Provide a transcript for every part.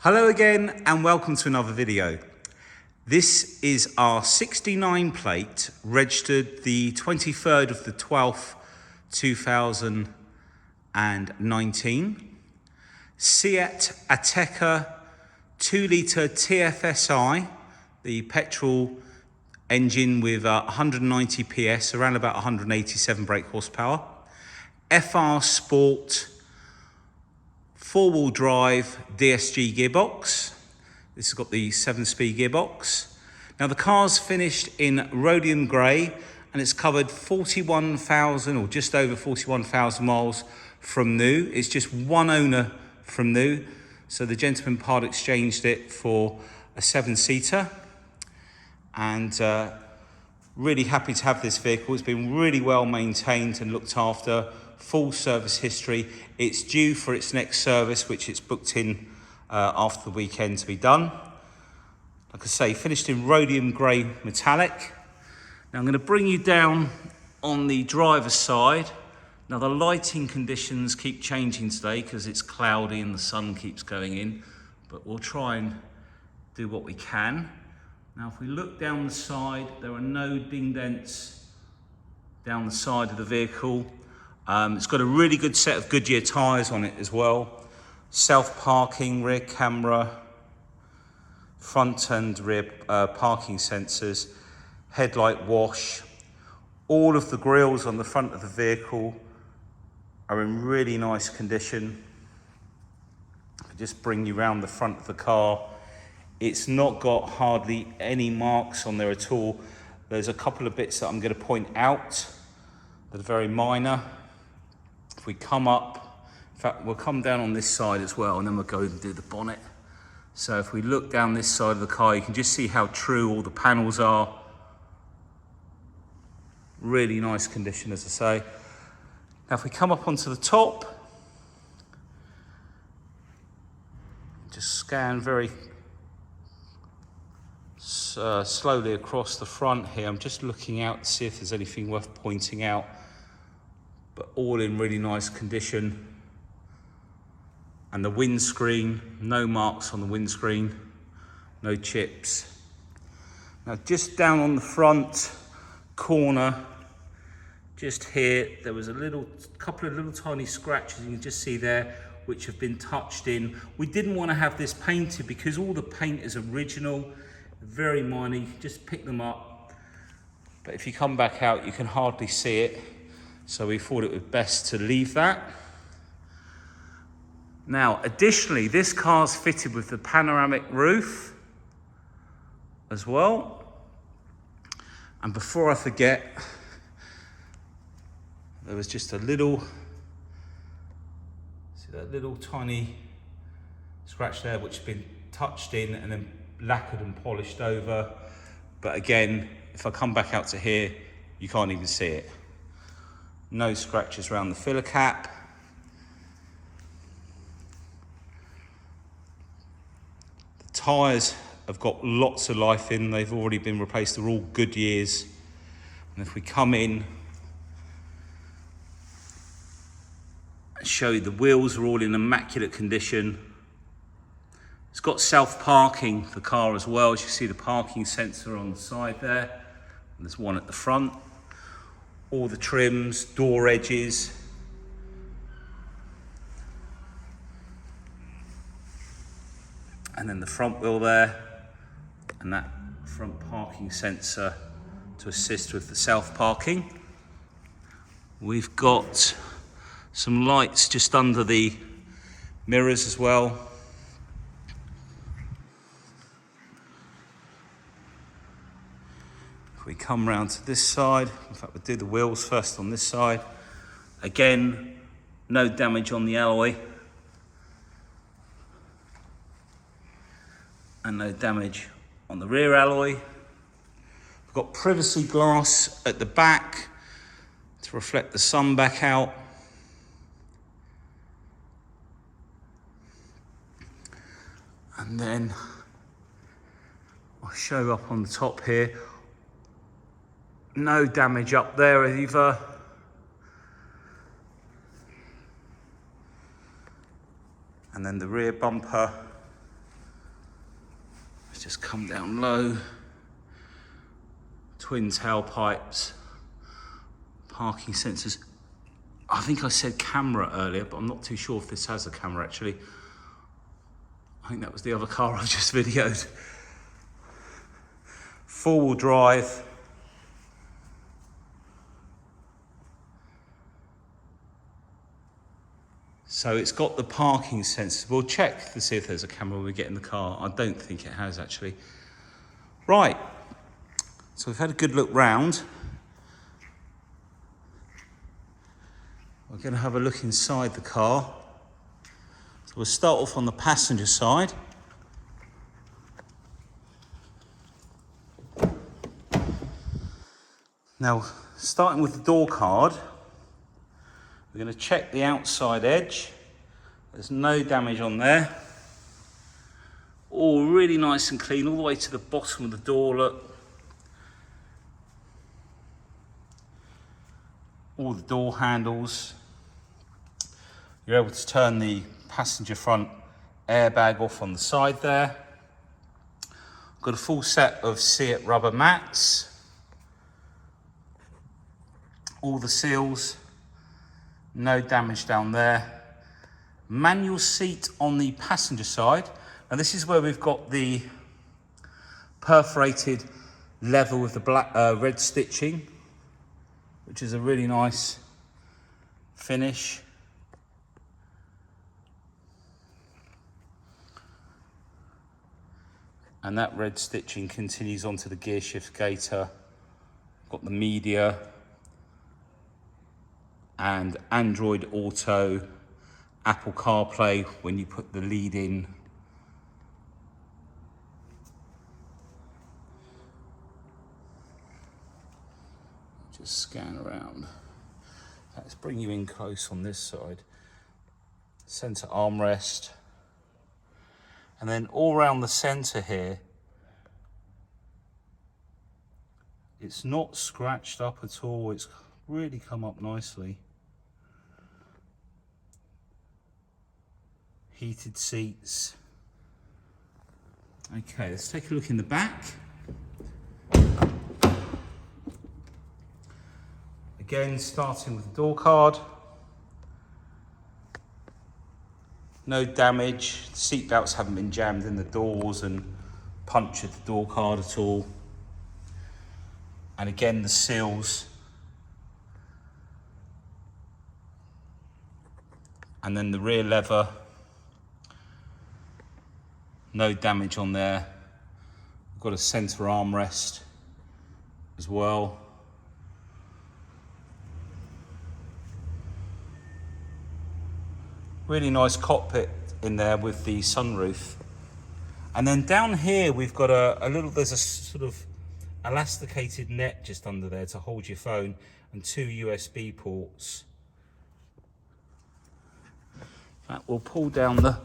Hello again and welcome to another video. This is our 69 plate registered the 23rd of the 12th 2019 Seat Alteca 2.0TSI, the petrol engine with 190 PS, around about 187 brake horsepower, FR Sport 4-wheel drive DSG gearbox. This has got the 7-speed gearbox. Now the car's finished in rhodium grey and it's covered 41,000 or just over 41,000 miles from new. It's just one owner from new. So the gentleman part exchanged it for a 7-seater, and really happy to have this vehicle. It's been really well maintained and looked after. Full service history. It's due for its next service, which it's booked in after the weekend to be done. Like I say, finished in rhodium grey metallic. Now I'm going to bring you down on the driver's side. Now the lighting conditions keep changing today because it's cloudy and the sun keeps going in, but we'll try and do what we can. Now if we look down the side, there are no ding dents down the side of the vehicle. It's got a really good set of Goodyear tyres on it as well. Self-parking, rear camera, front and rear parking sensors, headlight wash. All of the grills on the front of the vehicle are in really nice condition. I'll just bring you around the front of the car. It's not got hardly any marks on there at all. There's a couple of bits that I'm going to point out that are very minor. If we come up, in fact, we'll come down on this side as well, and then we'll go and do the bonnet. So if we look down this side of the car, you can just see how true all the panels are. Really nice condition, as I say. Now if we come up onto the top, just scan very slowly across the front here. I'm just looking out to see if there's anything worth pointing out, but all in really nice condition. And the windscreen, no marks on the windscreen, no chips. Now just down on the front corner, just here, there was a couple of little tiny scratches you can just see there, which have been touched in. We didn't want to have this painted because all the paint is original, very minor, you can just pick them up. But if you come back out, you can hardly see it. So we thought it was best to leave that. Now, additionally, this car's fitted with the panoramic roof as well. And before I forget, there was just a little, see that little tiny scratch there, which has been touched in and then lacquered and polished over. But again, if I come back out to here, you can't even see it. No scratches around the filler cap. The tyres have got lots of life in. They've already been replaced. They're all Goodyears. And if we come in and show you, the wheels are all in immaculate condition. It's got self-parking, the car as well. As you see, the parking sensor on the side there. And there's one at the front. All the trims, door edges. And then the front wheel there. And that front parking sensor to assist with the self-parking. We've got some lights just under the mirrors as well. If we come round to this side, in fact we'll do the wheels first on this side. Again, no damage on the alloy. And no damage on the rear alloy. We've got privacy glass at the back to reflect the sun back out. And then I'll show up on the top here. No damage up there either. And then the rear bumper just come down low. Twin tailpipes, parking sensors. I think I said camera earlier, but I'm not too sure if this has a camera actually. I think that was the other car I've just videoed. Four-wheel drive. So it's got the parking sensors. We'll check to see if there's a camera when we get in the car. I don't think it has actually. Right, so we've had a good look round. We're going to have a look inside the car. So we'll start off on the passenger side. Now, starting with the door card, we're going to check the outside edge. There's no damage on there. All really nice and clean, all the way to the bottom of the door, look. All the door handles. You're able to turn the passenger front airbag off on the side there. Got a full set of Seat rubber mats. All the seals, no damage down there. Manual seat on the passenger side. And this is where we've got the perforated leather with the black, red stitching, which is a really nice finish. And that red stitching continues onto the gear shift gaiter. Got the media and Android Auto, Apple CarPlay when you put the lead in. Just scan around. Let's bring you in close on this side. Center armrest. And then all around the center here, it's not scratched up at all. It's really come up nicely. Heated seats. Okay, let's take a look in the back. Again, starting with the door card. No damage. The seat belts haven't been jammed in the doors and punctured the door card at all. And again, the seals. And then the rear leather. No damage on there. We've got a center armrest as well. Really nice cockpit in there with the sunroof. And then down here we've got there's a sort of elasticated net just under there to hold your phone and two USB ports. That will pull down the,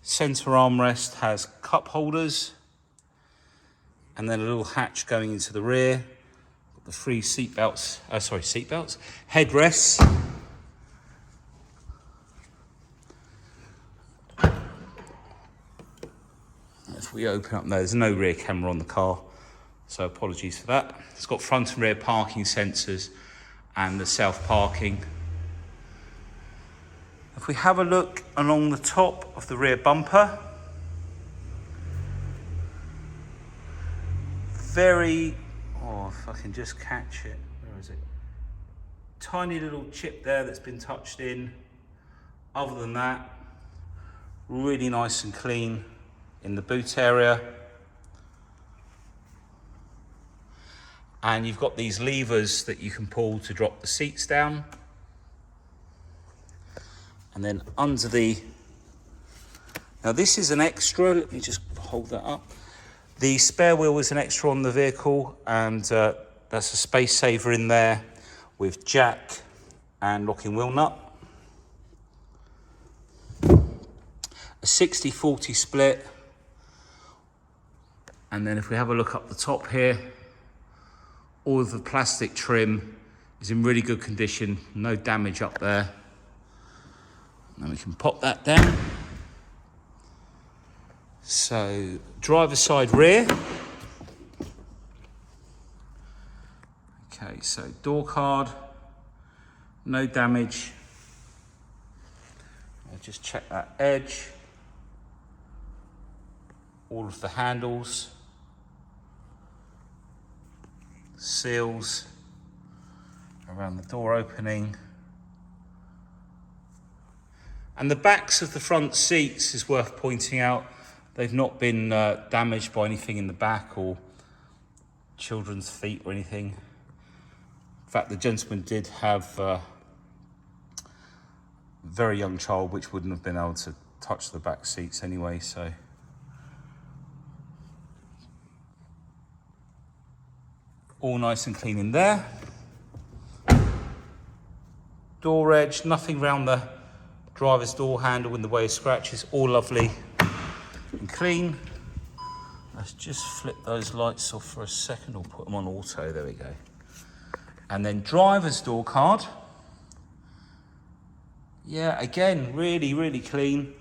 center armrest has cup holders and then a little hatch going into the rear. Got the three headrests. If we open up there's no rear camera on the car, so apologies for that. It's got front and rear parking sensors and the self parking. If we have a look along the top of the rear bumper, if I can just catch it, where is it? Tiny little chip there that's been touched in. Other than that, really nice and clean in the boot area. And you've got these levers that you can pull to drop the seats down. And then under now this is an extra, let me just hold that up. The spare wheel is an extra on the vehicle, and that's a space saver in there with jack and locking wheel nut. A 60-40 split. And then if we have a look up the top here, all of the plastic trim is in really good condition, no damage up there. And we can pop that down. So driver's side rear. Okay, so door card, no damage. I'll just check that edge. All of the handles, seals around the door opening. And the backs of the front seats is worth pointing out. They've not been damaged by anything in the back or children's feet or anything. In fact, the gentleman did have a very young child, which wouldn't have been able to touch the back seats anyway, so. All nice and clean in there. Door edge, nothing around the driver's door handle in the way of scratches, all lovely and clean. Let's just flip those lights off for a second or put them on auto, there we go. And then driver's door card. Yeah, again, really, really clean.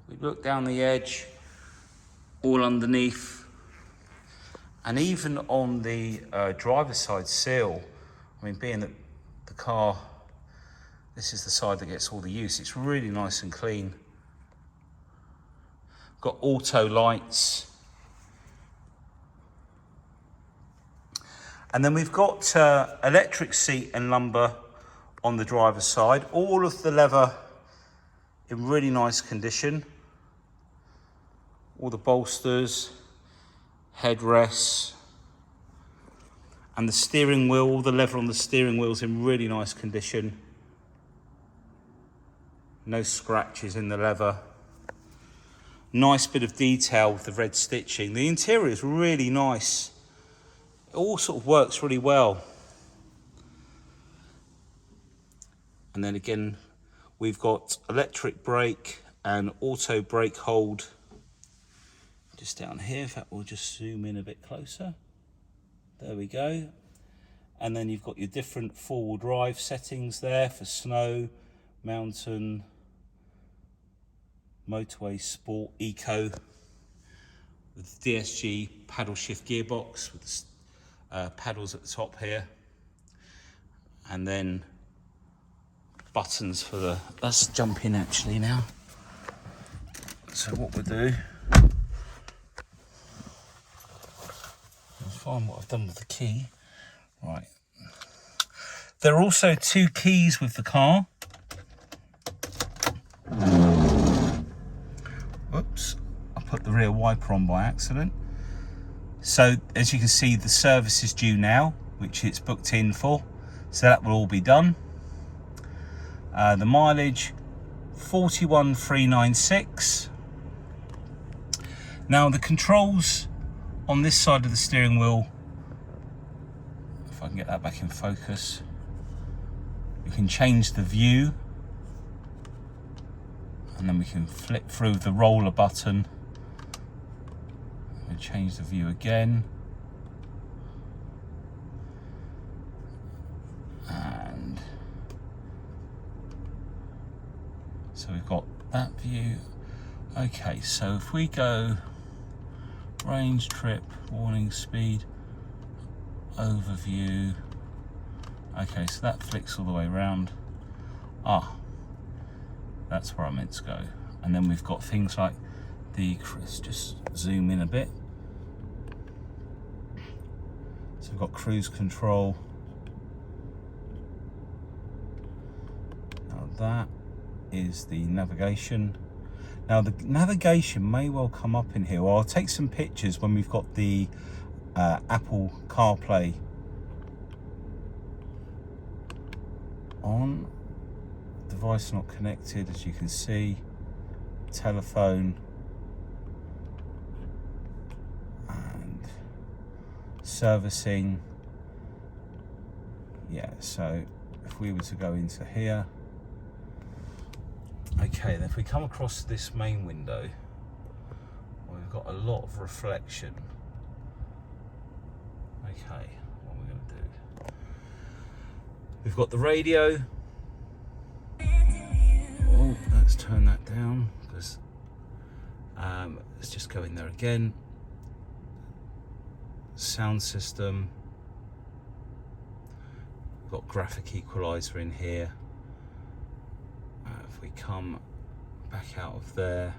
We look down the edge, all underneath. And even on the driver's side sill, I mean, being that the car, this is the side that gets all the use, it's really nice and clean. Got auto lights. And then we've got electric seat and lumbar on the driver's side. All of the leather in really nice condition. All the bolsters, headrests, and the steering wheel, all the leather on the steering wheel is in really nice condition. No scratches in the leather. Nice bit of detail with the red stitching. The interior is really nice. It all sort of works really well. And then again, we've got electric brake and auto brake hold just down here. In fact, we'll just zoom in a bit closer. There we go. And then you've got your different four-wheel drive settings there for snow, mountain, motorway, sport, eco, with DSG paddle shift gearbox with the paddles at the top here. And then buttons for the, let's jump in actually now. So what we'll do, I'll find what I've done with the key. Right. There are also two keys with the car. Whoops, I put the rear wiper on by accident. So as you can see, the service is due now, which it's booked in for. So that will all be done. The mileage, 41,396. Now the controls on this side of the steering wheel, if I can get that back in focus, you can change the view, and then we can flip through the roller button and change the view again. And so we've got that view. Okay, so if we go range, trip, warning, speed, overview. Okay, so that flicks all the way around. That's where I meant to go. And then we've got things like the, let's just zoom in a bit. So we've got cruise control. Now that is the navigation. Now the navigation may well come up in here. Well, I'll take some pictures when we've got the Apple CarPlay on. Device not connected, as you can see. Telephone and servicing. Yeah, so if we were to go into here, okay, then if we come across this main window, well, we've got a lot of reflection. Okay, what are we going to do? We've got the radio. Oh, let's turn that down because Let's just go in there again. Sound system. Got graphic equalizer in here. If we come back out of there,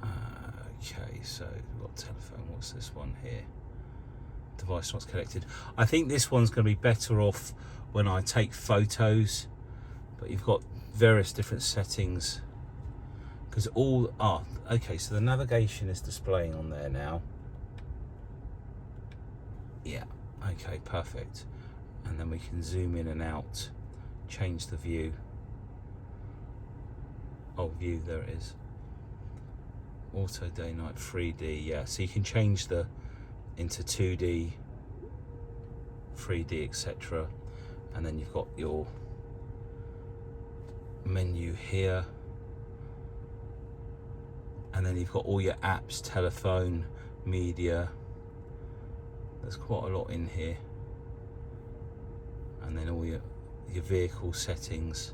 okay, so we've got telephone. What's this one here? Device not connected. I think this one's going to be better off when I take photos, but you've got various different settings because okay, so the navigation is displaying on there now. Yeah, okay, perfect. And then we can zoom in and out, change the view. Oh, view, there it is. Auto, day, night, 3D, yeah. So you can change into 2D, 3D, etc. And then you've got your menu here. And then you've got all your apps, telephone, media. There's quite a lot in here. And then all your vehicle settings.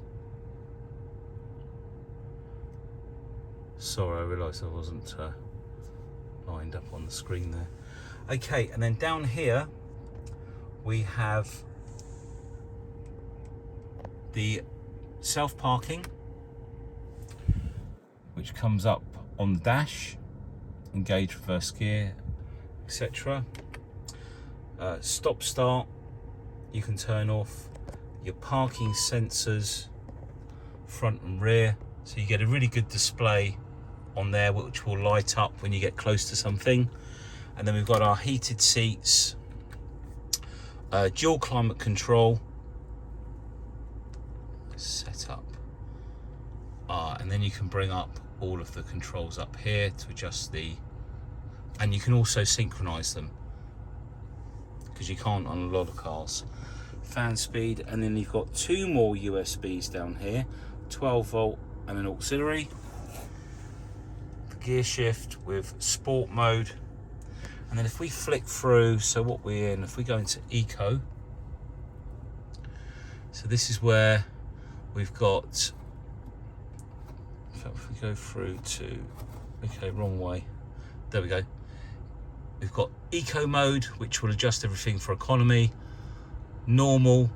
Sorry, I realised I wasn't lined up on the screen there. Okay, and then down here we have the self-parking, which comes up on the dash, engage reverse gear, etc. Stop start you can turn off, your parking sensors front and rear, so you get a really good display on there which will light up when you get close to something. And then we've got our heated seats, dual climate control set up, and then you can bring up all of the controls up here to adjust and you can also synchronize them because you can't on a lot of cars. Fan speed, and then you've got two more USBs down here, 12 volt and an auxiliary. The gear shift with sport mode. And then if we flick through, so what we're in, if we go into eco, so this is where we've got, in fact, if we go through to, okay, wrong way, there we go. We've got eco mode, which will adjust everything for economy, normal,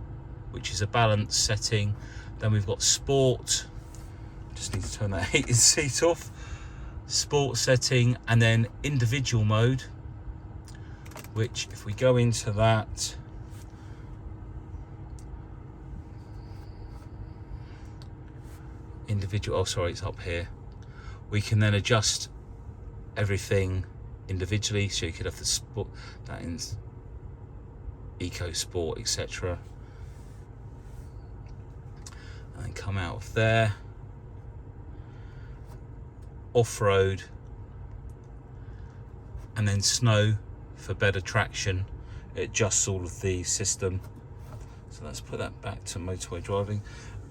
which is a balance setting. Then we've got sport, just need to turn that heated seat off, sport setting, and then individual mode, which if we go into that, individual, oh sorry, it's up here, we can then adjust everything individually, so you could have the sport, that in eco sport, etc. And then come out of there, off-road, and then snow for better traction. It adjusts all of the system. So let's put that back to motorway driving.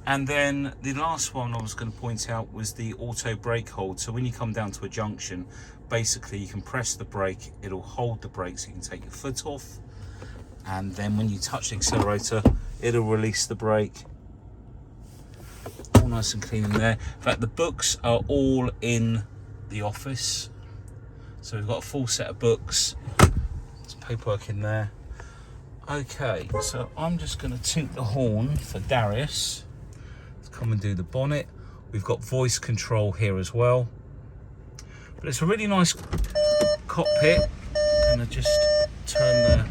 And then the last one I was going to point out was the auto brake hold. So when you come down to a junction, basically you can press the brake, it'll hold the brake so you can take your foot off. And then when you touch the accelerator, it'll release the brake. All nice and clean in there. In fact, the books are all in the office. So we've got a full set of books. There's paperwork in there. Okay, so I'm just going to toot the horn for Darius to come and do the bonnet. We've got voice control here as well. But it's a really nice cockpit. I'm going to just turn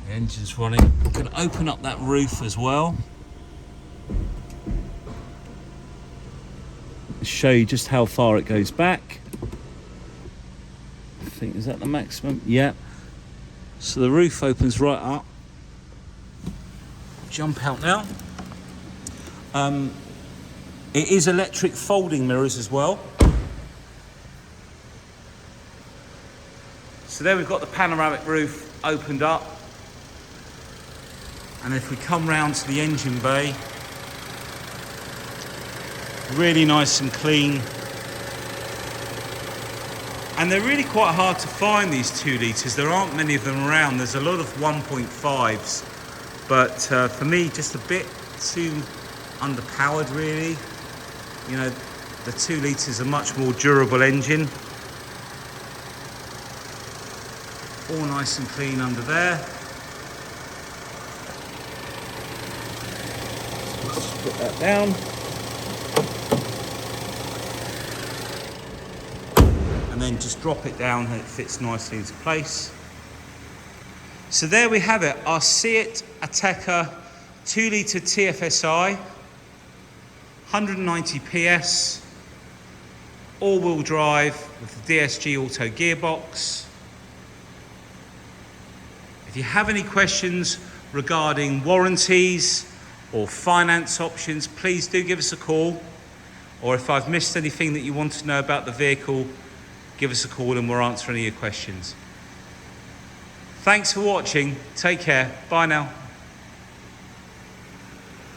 the engine's running. I'm going to open up that roof as well. Show you just how far it goes back. I think, is that the maximum? Yeah. So the roof opens right up. Jump out now. It is electric folding mirrors as well. So there we've got the panoramic roof opened up. And if we come round to the engine bay, really nice and clean. And they're really quite hard to find, these 2 litres. There aren't many of them around. There's a lot of 1.5s, but for me, just a bit too underpowered really. You know, the 2 litre is a much more durable engine. All nice and clean under there. Let's just put that down. And then just drop it down and it fits nicely into place. So there we have it, our Seat Alteca 2 litre TFSI, 190 PS, all-wheel drive with the DSG Auto gearbox. If you have any questions regarding warranties or finance options, please do give us a call. Or if I've missed anything that you want to know about the vehicle, give us a call and we'll answer any of your questions. Thanks for watching. Take care. Bye now.